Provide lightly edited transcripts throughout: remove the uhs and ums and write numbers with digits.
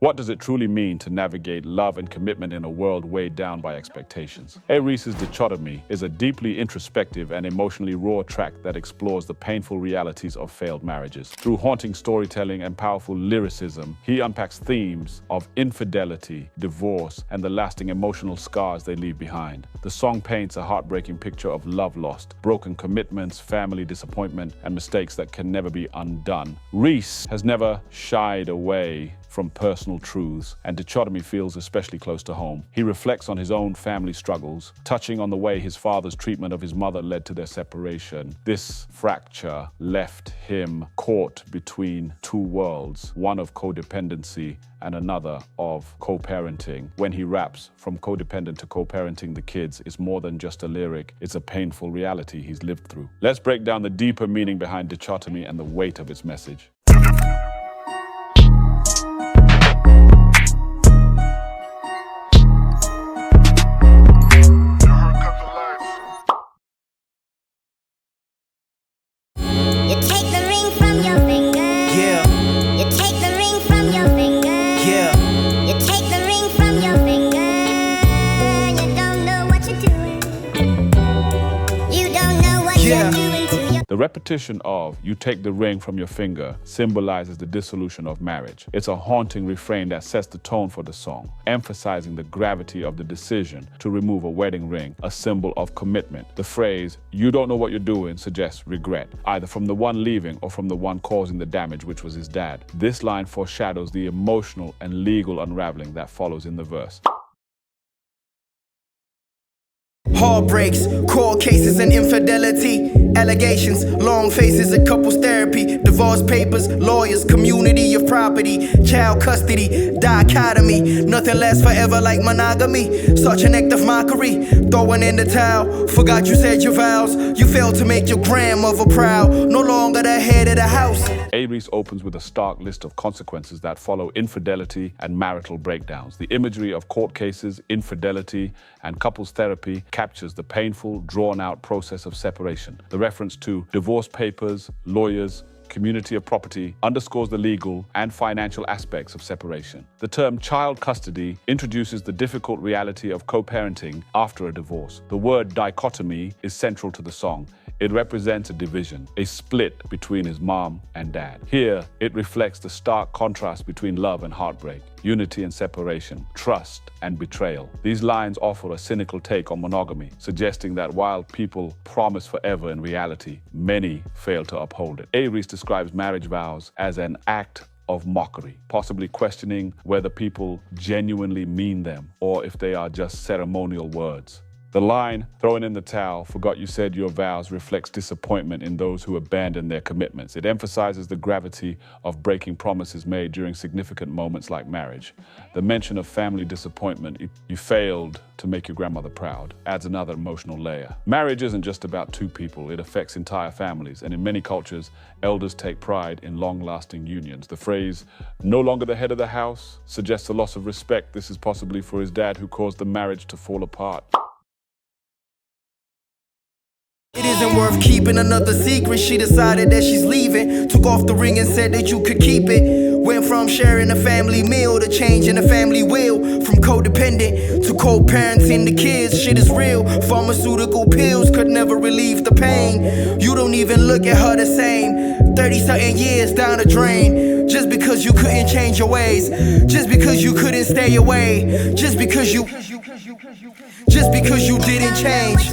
What does it truly mean to navigate love and commitment in a world weighed down by expectations? A-Reece's Dichotomy is a deeply introspective and emotionally raw track that explores the painful realities of failed marriages. Through haunting storytelling and powerful lyricism, he unpacks themes of infidelity, divorce, and the lasting emotional scars they leave behind. The song paints a heartbreaking picture of love lost, broken commitments, family disappointment, and mistakes that can never be undone. Reece has never shied away from personal truths, and Dichotomy feels especially close to home. He reflects on his own family struggles, touching on the way his father's treatment of his mother led to their separation. This fracture left him caught between two worlds, one of codependency and another of co-parenting. When he raps, "From codependent to co-parenting the kids" is more than just a lyric, it's a painful reality he's lived through. Let's break down the deeper meaning behind Dichotomy and the weight of its message. The repetition of "you take the ring from your finger" symbolizes the dissolution of marriage. It's a haunting refrain that sets the tone for the song, emphasizing the gravity of the decision to remove a wedding ring, a symbol of commitment. The phrase "you don't know what you're doing" suggests regret, either from the one leaving or from the one causing the damage, which was his dad. This line foreshadows the emotional and legal unraveling that follows in the verse. Heartbreaks, court cases and infidelity, allegations, long faces of couples therapy, divorce papers, lawyers, community of property, child custody, dichotomy, nothing lasts forever like monogamy, such an act of mockery, throwing in the towel, forgot you said your vows, you failed to make your grandmother proud, no longer the head of the house. A-Reece opens with a stark list of consequences that follow infidelity and marital breakdowns. The imagery of court cases, infidelity, and couples therapy captures the painful, drawn-out process of separation. The reference to divorce papers, lawyers, community of property underscores the legal and financial aspects of separation. The term child custody introduces the difficult reality of co-parenting after a divorce. The word dichotomy is central to the song. It represents a division, a split between his mom and dad. Here, it reflects the stark contrast between love and heartbreak, unity and separation, trust and betrayal. These lines offer a cynical take on monogamy, suggesting that while people promise forever, in reality, many fail to uphold it. A-Reece describes marriage vows as an act of mockery, possibly questioning whether people genuinely mean them or if they are just ceremonial words. The line, "throwing in the towel, forgot you said your vows," reflects disappointment in those who abandon their commitments. It emphasizes the gravity of breaking promises made during significant moments like marriage. The mention of family disappointment, "you failed to make your grandmother proud," adds another emotional layer. Marriage isn't just about two people, it affects entire families, and in many cultures, elders take pride in long-lasting unions. The phrase, "no longer the head of the house," suggests a loss of respect. This is possibly for his dad who caused the marriage to fall apart. It isn't worth keeping another secret. She decided that she's leaving, took off the ring and said that you could keep it. Went from sharing a family meal to changing the family will. From codependent to co-parenting the kids. Shit is real. Pharmaceutical pills could never relieve the pain. You don't even look at her the same. 30-something years down the drain. Just because you couldn't change your ways. Just because you couldn't stay away. Just because you didn't change.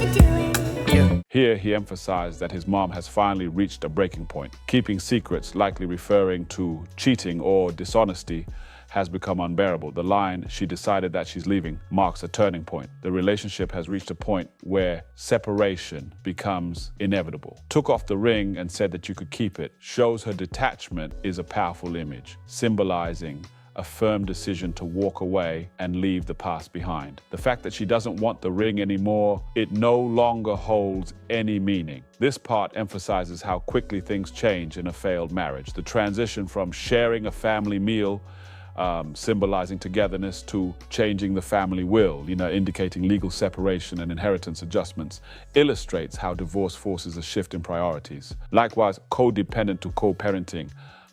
Here, he emphasized that his mom has finally reached a breaking point. Keeping secrets, likely referring to cheating or dishonesty, has become unbearable. The line, "she decided that she's leaving," marks a turning point. The relationship has reached a point where separation becomes inevitable. "Took off the ring and said that you could keep it" shows her detachment is a powerful image, symbolizing a firm decision to walk away and leave the past behind. The fact that she doesn't want the ring anymore, it no longer holds any meaning. This part emphasizes how quickly things change in a failed marriage. The transition from sharing a family meal, symbolizing togetherness, to changing the family will, indicating legal separation and inheritance adjustments, illustrates how divorce forces a shift in priorities. Likewise, codependent to co-parenting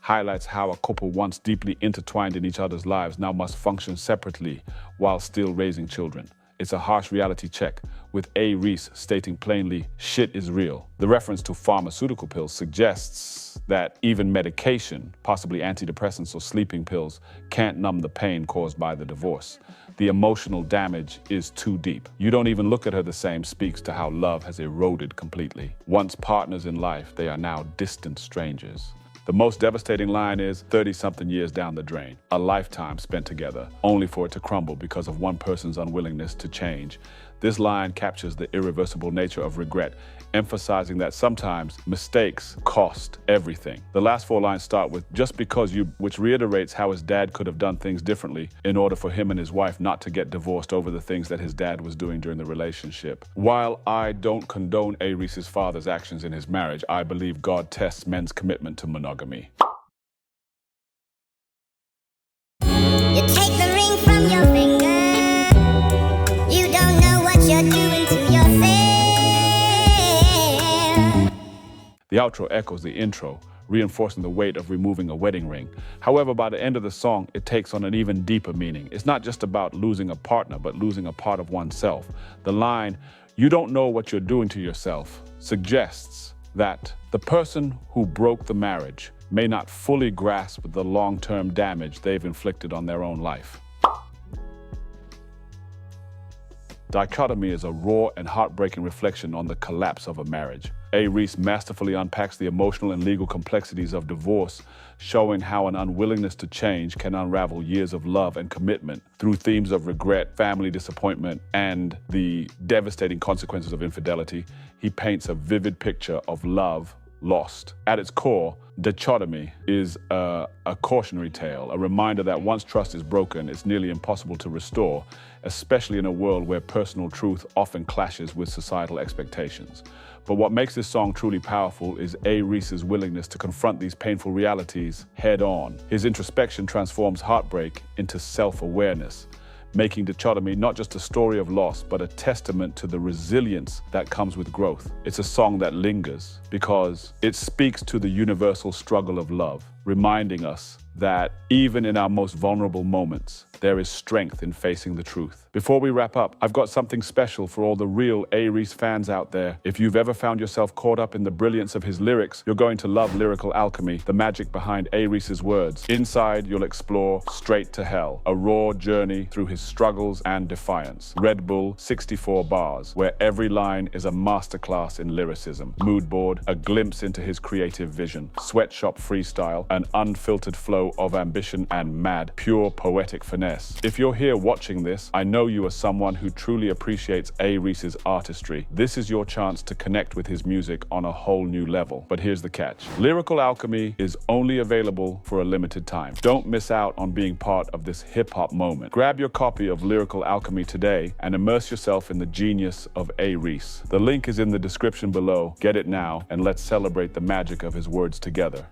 highlights how a couple once deeply intertwined in each other's lives now must function separately while still raising children. It's a harsh reality check, with A-Reece stating plainly, shit is real. The reference to pharmaceutical pills suggests that even medication, possibly antidepressants or sleeping pills, can't numb the pain caused by the divorce. The emotional damage is too deep. You don't even look at her the same speaks to how love has eroded completely. Once partners in life, they are now distant strangers. The most devastating line is 30-something years down the drain, a lifetime spent together, only for it to crumble because of one person's unwillingness to change. This line captures the irreversible nature of regret, emphasizing that sometimes mistakes cost everything. The last 4 lines start with "just because you," which reiterates how his dad could have done things differently in order for him and his wife not to get divorced over the things that his dad was doing during the relationship. While I don't condone A-Reece's father's actions in his marriage, I believe God tests men's commitment to monogamy. You take the ring from your finger. You don't know what you're doing to yourself. The outro echoes the intro, reinforcing the weight of removing a wedding ring. However, by the end of the song, it takes on an even deeper meaning. It's not just about losing a partner, but losing a part of oneself. The line, "You don't know what you're doing to yourself," suggests that the person who broke the marriage may not fully grasp the long-term damage they've inflicted on their own life. Dichotomy is a raw and heartbreaking reflection on the collapse of a marriage. A-Reece masterfully unpacks the emotional and legal complexities of divorce, showing how an unwillingness to change can unravel years of love and commitment. Through themes of regret, family disappointment, and the devastating consequences of infidelity, he paints a vivid picture of love lost. At its core, Dichotomy is a cautionary tale, a reminder that once trust is broken, it's nearly impossible to restore, especially in a world where personal truth often clashes with societal expectations. But what makes this song truly powerful is A-Reece's willingness to confront these painful realities head on. His introspection transforms heartbreak into self-awareness, making Dichotomy not just a story of loss, but a testament to the resilience that comes with growth. It's a song that lingers because it speaks to the universal struggle of love, reminding us that even in our most vulnerable moments, there is strength in facing the truth. Before we wrap up, I've got something special for all the real A-Reece fans out there. If you've ever found yourself caught up in the brilliance of his lyrics, you're going to love Lyrical Alchemy, the magic behind A-Reece's words. Inside, you'll explore Straight to Hell, a raw journey through his struggles and defiance. Red Bull, 64 bars, where every line is a masterclass in lyricism. Moodboard, a glimpse into his creative vision. Sweatshop freestyle, an unfiltered flow of ambition and mad, pure poetic finesse. If you're here watching this, I know you are someone who truly appreciates A-Reece's artistry. This is your chance to connect with his music on a whole new level. But here's the catch. Lyrical Alchemy is only available for a limited time. Don't miss out on being part of this hip-hop moment. Grab your copy of Lyrical Alchemy today and immerse yourself in the genius of A-Reece. The link is in the description below. Get it now, and let's celebrate the magic of his words together.